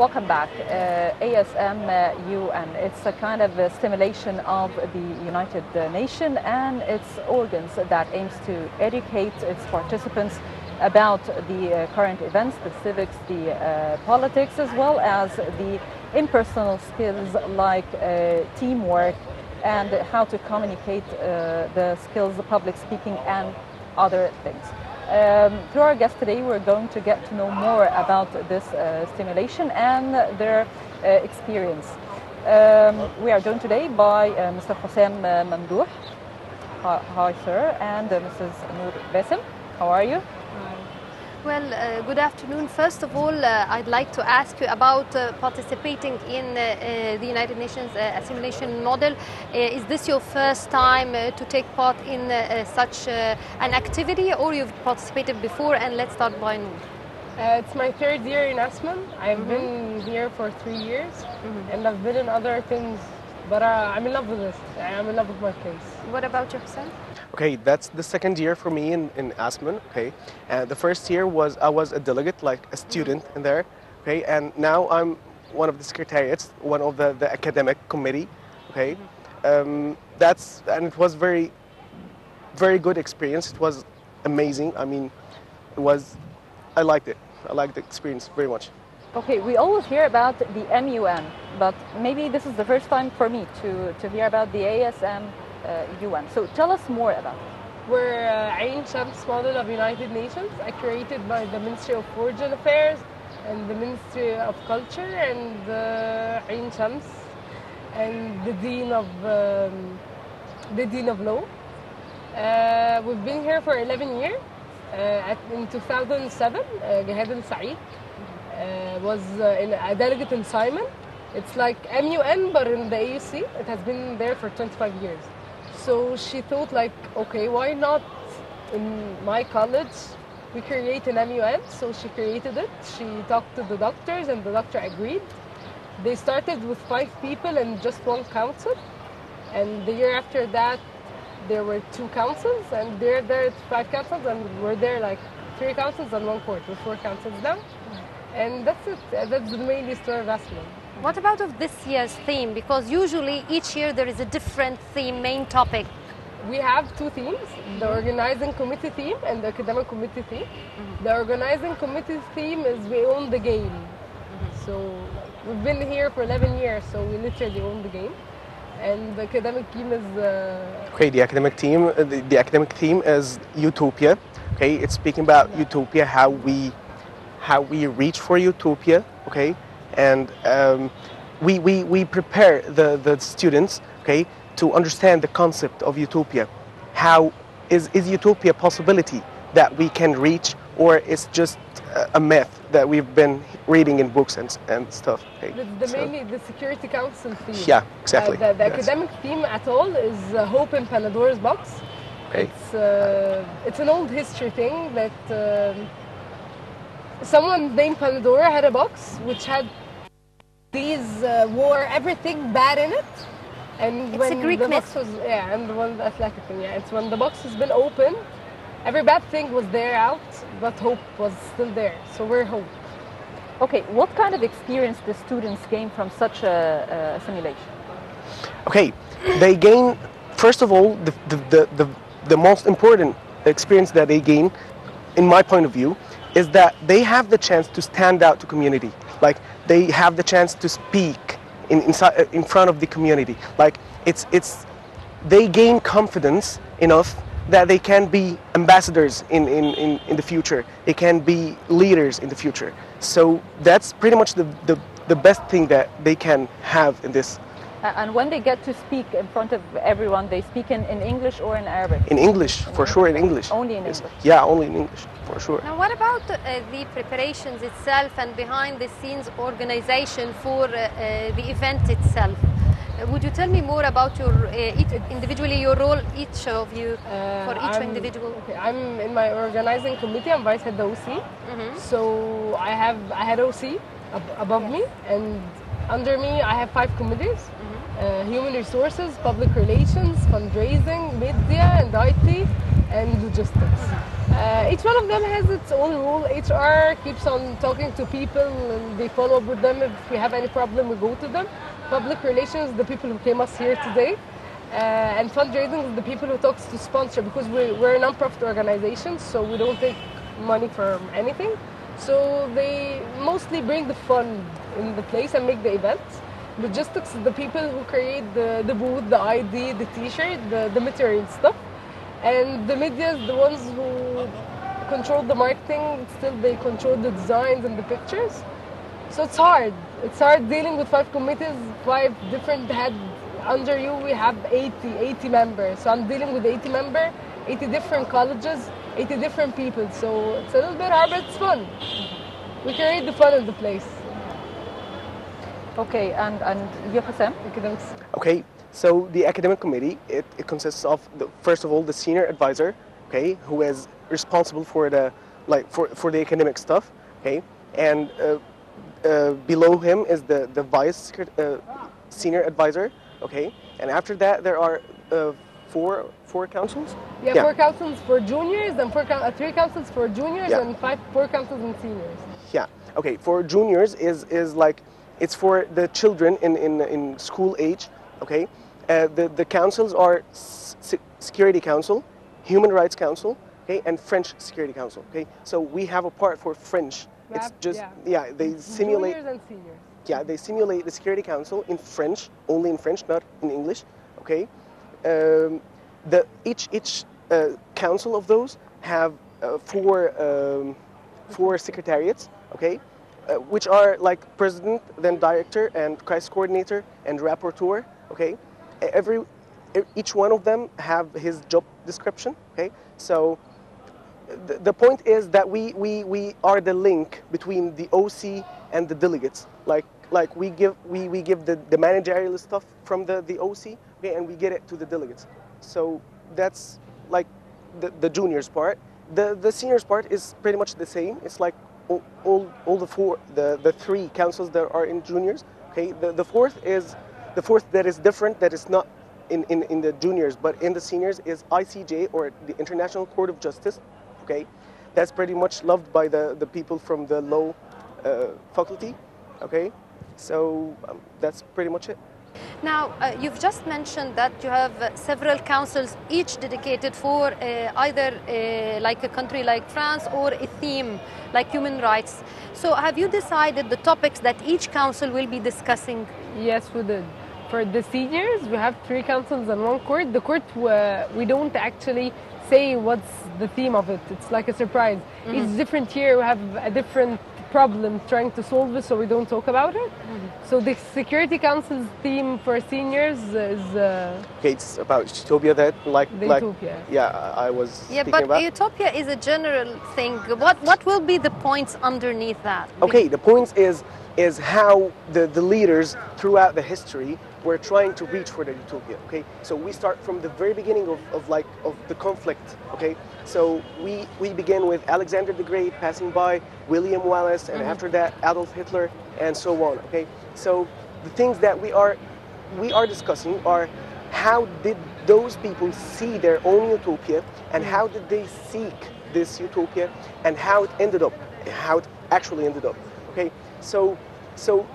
Welcome back. ASM-UN, it's a kind of a stimulation of the United Nations and its organs that aims to educate its participants about the current events, the civics, the politics, as well as the impersonal skills like teamwork and how to communicate the skills of public speaking and other things. Through our guest today, we're going to get to know more about this stimulation and their experience. We are joined today by Mr. Hossein Mamdouh. Hi, sir, and Mrs. Noor Bassem. How are you? Well, good afternoon. First of all, I'd like to ask you about participating in the United Nations assimilation model. Is this your first time to take part in such an activity, or you've participated before? And let's start by Noor. It's my third year in ASMAN. I've been here for 3 years, and I've been in other things, but I'm in love with this. I'm in love with my place. What about you, Hussein? Okay, that's the second year for me in ASMAN. Okay, the first year I was a delegate, like a student in there. Okay, and now I'm one of the secretariats, one of the academic committee. Okay, and it was very good experience. It was amazing. I mean, I liked it. I liked the experience very much. Okay, we always hear about the MUN, but maybe this is the first time for me to hear about the ASM-UN. So tell us more about it. We're Ain Shams model of United Nations, created by the Ministry of Foreign Affairs and the Ministry of Culture and Ain Shams and the Dean of Law. We've been here for 11 years. In 2007, Jihad al-Saeed was a delegate in Simon. It's like MUN, but in the AUC. It has been there for 25 years. So she thought, like, okay, why not in my college we create an MUN? So she created it. She talked to the doctors, and the doctor agreed. They started with 5 people and just 1 council. And the year after that, there were 2 councils, and there are 5 councils, and we're there like 3 councils and 1 court with 4 councils now. And that's it. That's the main story of ASMAN. What about of this year's theme? Because usually each year there is a different theme, main topic. We have 2 themes, the organizing committee theme and the academic committee theme. The organizing committee theme is we own the game. So we've been here for 11 years, so we literally own the game. And the academic team is... Okay, the academic team, the academic theme is utopia. Okay, it's speaking about utopia, how we reach for utopia. Okay, and we prepare the students, okay, to understand the concept of utopia. How is utopia a possibility that we can reach, or is just a myth that we've been reading in books and stuff? Okay? Mainly the Security Council theme. Yeah, exactly. The academic theme at all is hope in Pandora's box. Okay. It's an old history thing that someone named Pandora had a box which had these war, everything bad in it. And it's a Greek myth. It's when the box has been opened, every bad thing was there out, but hope was still there. So we're hope. Okay, what kind of experience the students gain from such a simulation? Okay, they gain, first of all, the most important experience that they gain, in my point of view, is that they have the chance to stand out to community. Like, they have the chance to speak in front of the community. Like, they gain confidence enough that they can be ambassadors in the future. They can be leaders in the future. So that's pretty much the best thing that they can have in this. And when they get to speak in front of everyone, they speak in English or in Arabic? In English, for sure, in English. Only in English? Yeah, only in English, for sure. Now, what about the preparations itself and behind the scenes organization for the event itself? Would you tell me more about your individually your role, each of you, for each individual? Okay, I'm in my organizing committee. I'm vice head OC. So I had OC above me, and under me I have 5 committees: human resources, public relations, fundraising, media, and IT, and logistics. Each one of them has its own rule. HR keeps on talking to people and they follow up with them. If we have any problem, we go to them. Public relations, the people who came us here today. And fundraising is the people who talks to sponsor, because we're a non-profit organization, so we don't take money from anything. So they mostly bring the fun in the place and make the events. Logistics is the people who create the booth, the ID, the t-shirt, the material stuff. And the media is the ones who control the marketing. Still, they control the designs and the pictures. So it's hard. It's hard dealing with 5 committees, 5 different heads. Under you, we have 80 members. So I'm dealing with 80 members, 80 different colleges, 80 different people. So it's a little bit hard, but it's fun. We create the fun in the place. Okay, and you, Hassam? Academics. Okay, so the academic committee, it consists of, first of all, the senior advisor, okay, who is responsible for the, for the academic stuff, okay, and below him is the vice senior advisor, okay, and after that there are four councils? Yeah, 4 councils for juniors and 3 councils for juniors and 4 councils and seniors. Yeah, okay, for juniors is like, it's for the children in school age, okay. The councils are Security Council, Human Rights Council, okay, and French Security Council, okay. So we have a part for French. It's just, they simulate. Juniors and seniors. Yeah, they simulate the Security Council in French, only in French, not in English, okay. Each council of those have 4 secretariats, okay, which are like president, then director, and crisis coordinator, and rapporteur, okay. Each one of them have his job description, okay. So the point is that we are the link between the OC and the delegates. Like we give the managerial stuff from the OC, okay, and we get it to the delegates. So that's like the juniors part. The seniors part is pretty much the same. It's like all the 3 councils that are in juniors. Okay, the fourth that is different, that is not in the juniors but in the seniors, is ICJ, or the International Court of Justice. Okay, that's pretty much loved by the people from the law faculty. Okay, so that's pretty much it. Now, you've just mentioned that you have several councils, each dedicated for either like a country like France or a theme like human rights. So have you decided the topics that each council will be discussing? Yes, we did. For the seniors, we have 3 councils and 1 court. The court, we don't actually say what's the theme of it. It's like a surprise. Each different year we have a different problem trying to solve it, so we don't talk about it. So the Security Council's theme for seniors is okay, it's about utopia, that utopia. Yeah, I was speaking but about. utopia is a general thing. What will be the points underneath that? Okay, the point is how the leaders throughout the history were trying to reach for the utopia. Okay, so we start from the very beginning of the conflict. Okay, so we begin with Alexander the Great passing by, William Wallace, and after that Adolf Hitler, and so on. Okay, so the things that we are discussing are, how did those people see their own utopia, and how did they seek this utopia, and how it actually ended up. Okay, so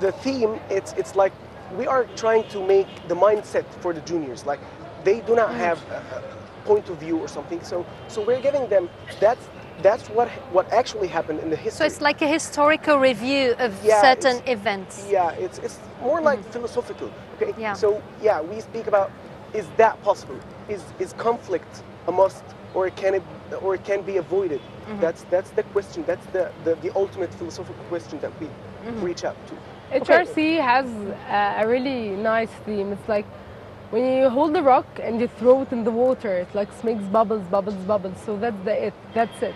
the theme, it's like we are trying to make the mindset for the juniors, like they do not have a point of view or something, so we're giving them that's what actually happened in the history. So it's like a historical review of certain events. Yeah, it's more like philosophical. Okay, yeah. So yeah, we speak about, is that possible? Is conflict a must, or can it be avoided? That's the question. That's the ultimate philosophical question that we reach out to. HRC has a really nice theme. It's like when you hold the rock and you throw it in the water, it like makes bubbles, bubbles, bubbles. So that's it.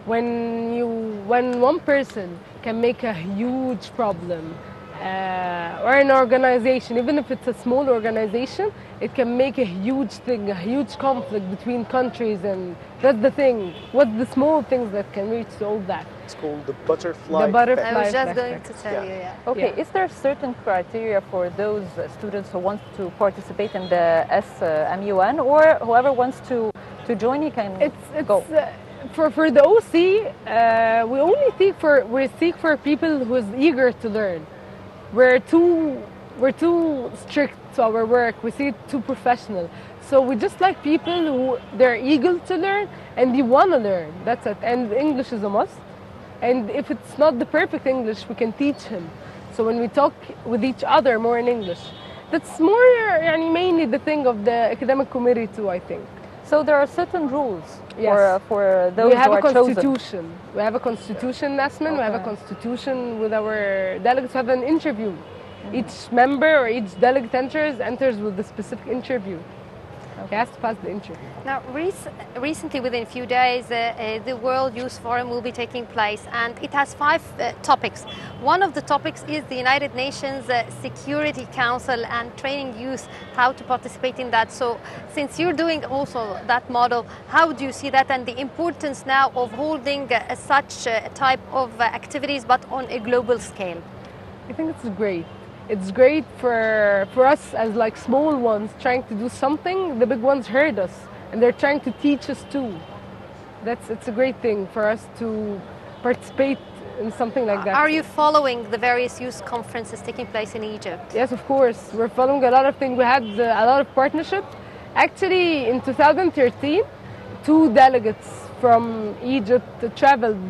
When one person can make a huge problem, or an organization, even if it's a small organization, it can make a huge thing, a huge conflict between countries, and that's the thing. What's the small things that can reach to all that? It's called the butterfly. The butterfly I was just effect. going to tell you, Okay, is there certain criteria for those students who want to participate in the SMUN, or whoever wants to join, you can go? for the OC, we seek for people who is eager to learn. We're too strict to our work. We see it too professional. So we just like people who they're eager to learn and they want to learn. That's it. And English is a must. And if it's not the perfect English, we can teach him. So when we talk with each other more in English, that's more mainly the thing of the academic committee too, I think. So there are certain rules Yes. for those We have who a are chosen. constitution. We have a constitution, Nasmin. We have a Okay. constitution with our delegates have an interview. Each member or each delegate enters with a specific interview. He has to pass the interview. Now, recently, within a few days, the World Youth Forum will be taking place, and it has 5 topics. One of the topics is the United Nations Security Council and training youth how to participate in that. So, since you're doing also that model, how do you see that and the importance now of holding such type of activities, but on a global scale? I think it's great. It's great for us as like small ones trying to do something. The big ones heard us and they're trying to teach us too. It's a great thing for us to participate in something like that. Are you following the various youth conferences taking place in Egypt? Yes, of course. We're following a lot of things. We had a lot of partnership. Actually, in 2013, 2 delegates from Egypt traveled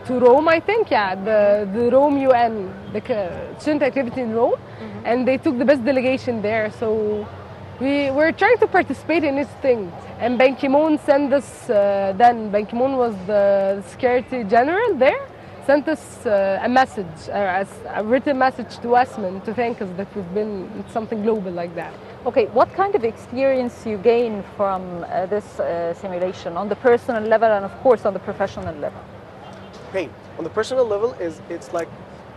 to Rome, I think, the Rome UN, the student activity in Rome, and they took the best delegation there. So we were trying to participate in this thing. And Ban Ki-moon sent us, then Ban Ki-moon was the Secretary General there, sent us a message, a written message to Asman to thank us that we've been in something global like that. Okay, what kind of experience you gain from this simulation on the personal level and of course on the professional level? Okay, on the personal level, it's like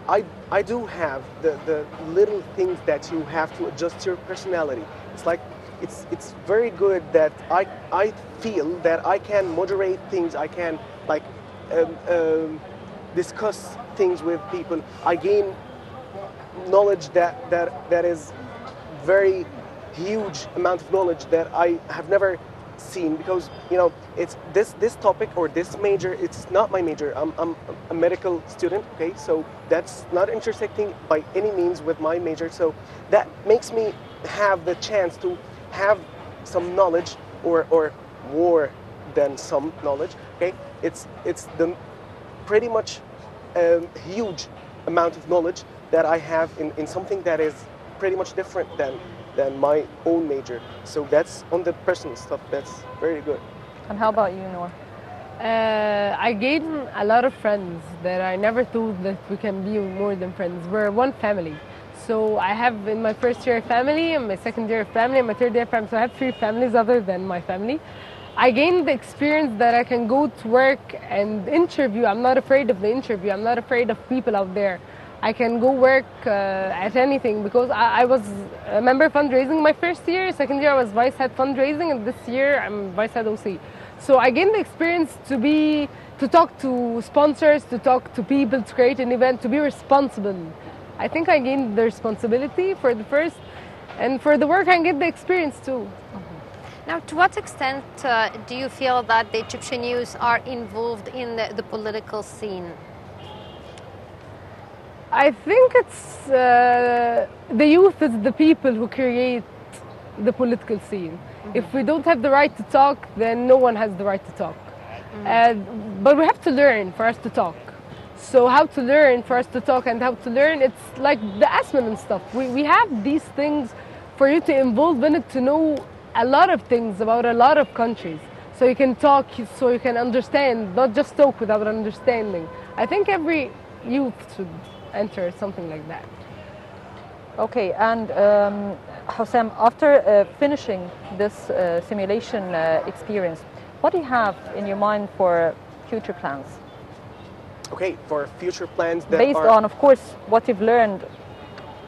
I do have the little things that you have to adjust your personality. It's like it's very good that I feel that I can moderate things. I can like discuss things with people. I gain knowledge that is very huge amount of knowledge that I have never seen, because it's this topic or this major, it's not my major. I'm a medical student, okay, so that's not intersecting by any means with my major, so that makes me have the chance to have some knowledge or more than some knowledge, okay. It's the pretty much huge amount of knowledge that I have in something that is pretty much different than my own major. So that's on the personal stuff. That's very good. And how about you, Noor? I gained a lot of friends that I never thought that we can be more than friends. We're one family. So I have in my first year family, in my second year family, and my third year family. So I have 3 families other than my family. I gained the experience that I can go to work and interview. I'm not afraid of the interview. I'm not afraid of people out there. I can go work at anything, because I was a member fundraising my first year. Second year I was vice head fundraising, and this year I'm vice head OC. So I gained the experience to talk to sponsors, to talk to people, to create an event, to be responsible. I think I gained the responsibility for the first, and for the work I get the experience too. Now, to what extent do you feel that the Egyptian youth are involved in the political scene? I think it's the youth is the people who create the political scene. If we don't have the right to talk, then no one has the right to talk. But we have to learn for us to talk. So how to learn for us to talk and how to learn, it's like the Asman and stuff. We have these things for you to involve in it, to know a lot of things about a lot of countries. So you can talk, so you can understand, not just talk without understanding. I think every youth should enter something like that. Okay, and Hossam, after finishing this simulation experience, what do you have in your mind for future plans? Okay, for future plans that based on, of course, what you've learned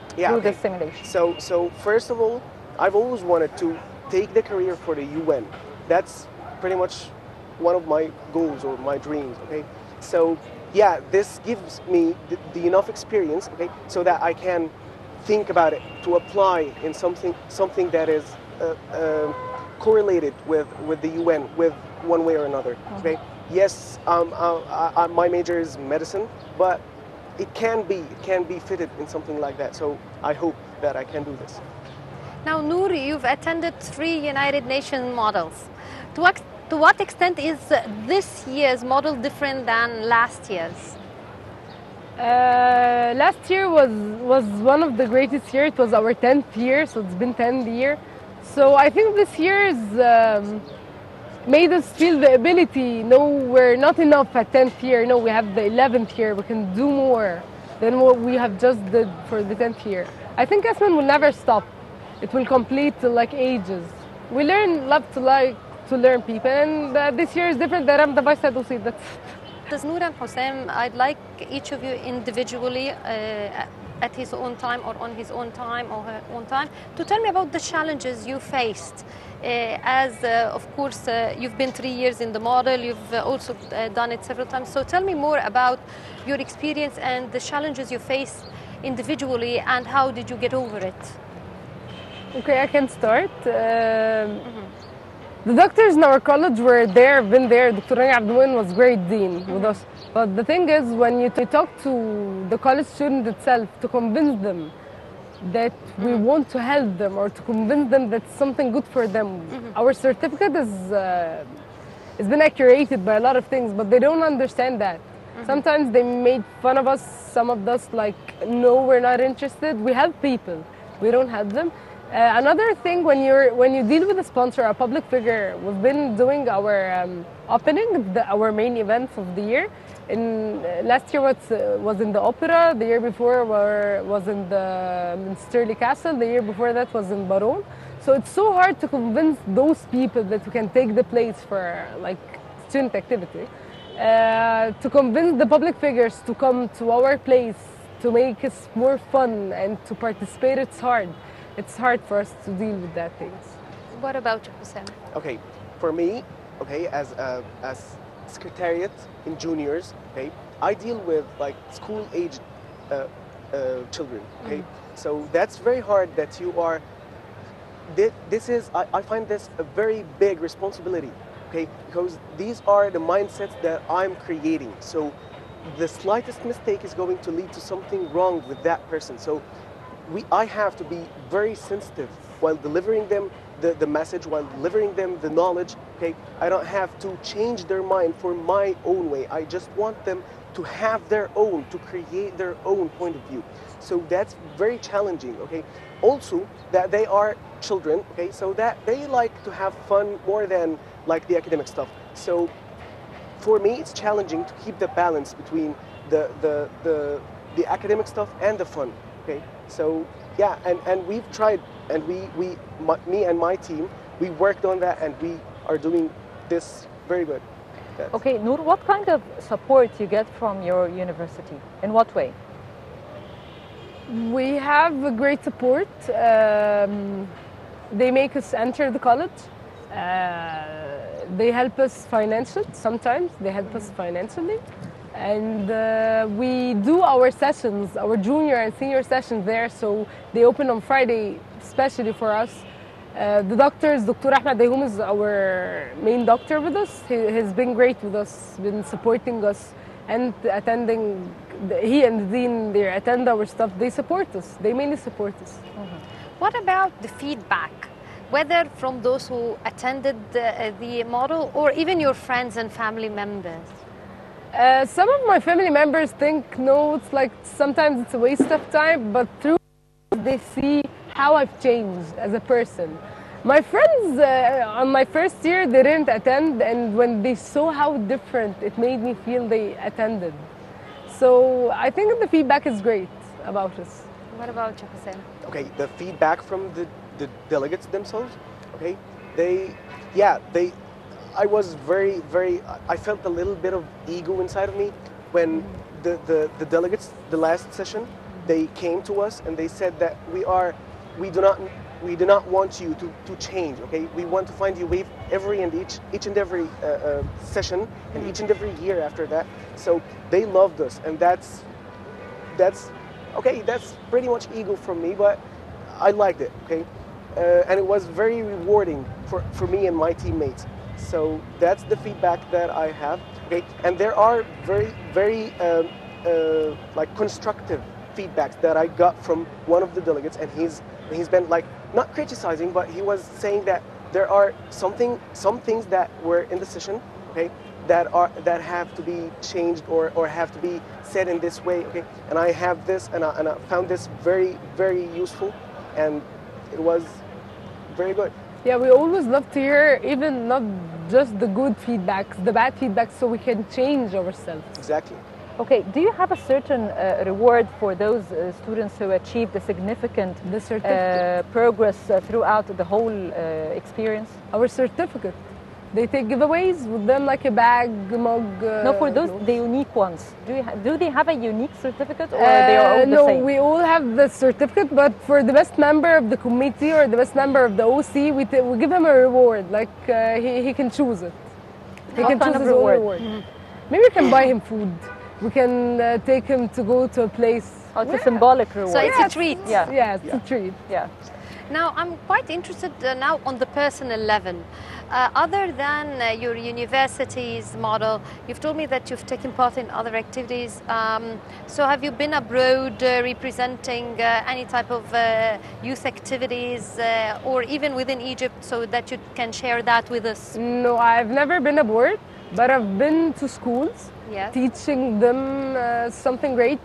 through this simulation. So first of all, I've always wanted to take the career for the UN. That's pretty much one of my goals or my dreams, okay? So yeah, this gives me the enough experience, okay, so that I can think about it, to apply in something that is correlated with the UN with one way or another. Okay. Yes, my major is medicine, but it can be fitted in something like that. So I hope that I can do this. Now, Noor, you've attended 3 United Nations models. To what extent is this year's model different than last year's? Last year was one of the greatest years. It was our 10th year, so it's been 10th year. So I think this year's made us feel the ability. No, we're not enough at 10th year. No, we have the 11th year. We can do more than what we have just did for the 10th year. I think Asman will never stop. It will complete like ages. We love to learn people, and this year is different. That I'm the vice head. That's Noor and Hossein, I'd like each of you individually at his own time or on his own time or her own time to tell me about the challenges you faced. Of course, you've been 3 years in the model, you've also done it several times. So tell me more about your experience and the challenges you faced individually and how did you get over it? Okay, I can start. The doctors in our college were there, been there. Dr. Rani Abdouin was great dean with us. But the thing is, when you talk to the college student itself to convince them that we want to help them or to convince them that something good for them, our certificate has been accurated by a lot of things, but they don't understand that. Sometimes they made fun of us, some of us like, no, we're not interested. We help people, we don't help them. Another thing, when you deal with a sponsor, a public figure, we've been doing our opening, our main event of the year. Last year was in the Opera, the year before was in the Minsterly Castle, the year before that was in Baron. So it's so hard to convince those people that we can take the place for like student activity. To convince the public figures to come to our place, to make it more fun and to participate, it's hard. It's hard for us to deal with that things. What about you, Hussein? Okay, for me, okay, as secretariat in juniors, okay, I deal with like school-aged children, okay. So that's very hard. That you are. I find this a very big responsibility, okay, because these are the mindsets that I'm creating. So the slightest mistake is going to lead to something wrong with that person. So I have to be very sensitive while delivering them the message, while delivering them the knowledge. Okay, I don't have to change their mind for my own way. I just want them to have their own, to create their own point of view. So that's very challenging. Okay, also that they are children. Okay, so that they like to have fun more than like the academic stuff. So for me, it's challenging to keep the balance between the academic stuff and the fun. Okay, so yeah, and we've tried, and me and my team, we worked on that, and we are doing this very good. Okay, Noor, what kind of support you get from your university? In what way? We have great support. They make us enter the college. They help us financially. Sometimes they help us financially. And we do our sessions, our junior and senior sessions there, so they open on Friday, especially for us. The doctors, Dr. Ahmed Dayhoum is our main doctor with us. He has been great with us, been supporting us and attending. He and the dean, they attend our stuff. They support us. They mainly support us. What about the feedback, whether from those who attended the model or even your friends and family members? Some of my family members think, no, it's like sometimes it's a waste of time, but through they see how I've changed as a person. My friends on my first year, they didn't attend, and when they saw how different it made me feel, they attended. So I think the feedback is great about us. What about you, Hussein? Okay, the feedback from the delegates themselves, okay, I was I felt a little bit of ego inside of me when the delegates, the last session, they came to us and they said that we do not want you to change, okay? We want to find you each and every session and each and every year after that. So they loved us, and that's okay, that's pretty much ego from me, but I liked it, okay? and it was very rewarding for me and my teammates. So that's the feedback that I have. Okay, and there are very like constructive feedbacks that I got from one of the delegates, and he's been like not criticizing, but he was saying that there are some things that were in the session, okay, that have to be changed or have to be said in this way, okay, and I have this and I found this very useful, and it was very good. Yeah, we always love to hear even not just the good feedbacks, the bad feedbacks, so we can change ourselves. Exactly. Okay, do you have a certain reward for those students who achieved a significant progress throughout the whole experience? Our certificate. They take giveaways with them, like a bag, mug. No, for those the unique ones. Do they have a unique certificate, or they are all the no, same? No, we all have the certificate, but for the best member of the committee or the best member of the OC, we give him a reward. Like he can choose it. He can choose his own reward. Maybe we can buy him food. We can take him to go to a place. Oh, it's a symbolic reward. So it's a treat. Yeah, it's a treat. Yeah. Now, I'm quite interested now on the personal level. Other than your university's model, you've told me that you've taken part in other activities. So have you been abroad representing any type of youth activities or even within Egypt, so that you can share that with us? No, I've never been abroad, but I've been to schools. Yes. Teaching them something great.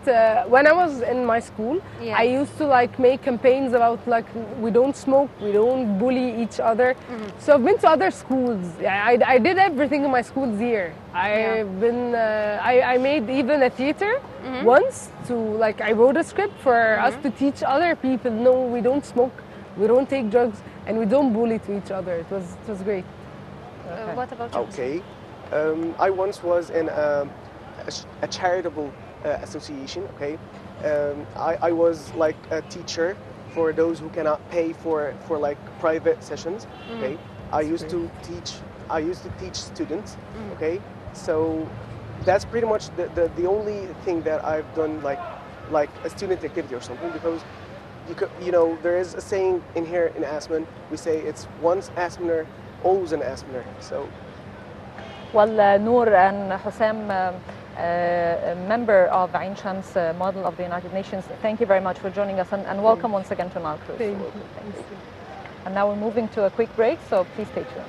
When I was in my school, yes. I used to like make campaigns about like we don't smoke, we don't bully each other. So I've been to other schools. I did everything in my school's year. I've been. I made even a theater once to like I wrote a script for us to teach other people. No, we don't smoke, we don't take drugs, and we don't bully to each other. It was great. Okay. What about you? Okay. I once was in a charitable association, okay? I was like a teacher for those who cannot pay for like private sessions, okay? I used to teach students, okay? So that's pretty much the only thing that I've done like a student activity or something, because you know, there is a saying in here in Asman, we say it's once Asmaner, always an Asmaner. So well, Noor and Hussam, a member of Ain Shams model of the United Nations, thank you very much for joining us, and welcome once again to Nile Cruise. Thank you. And now we're moving to a quick break, so please stay tuned.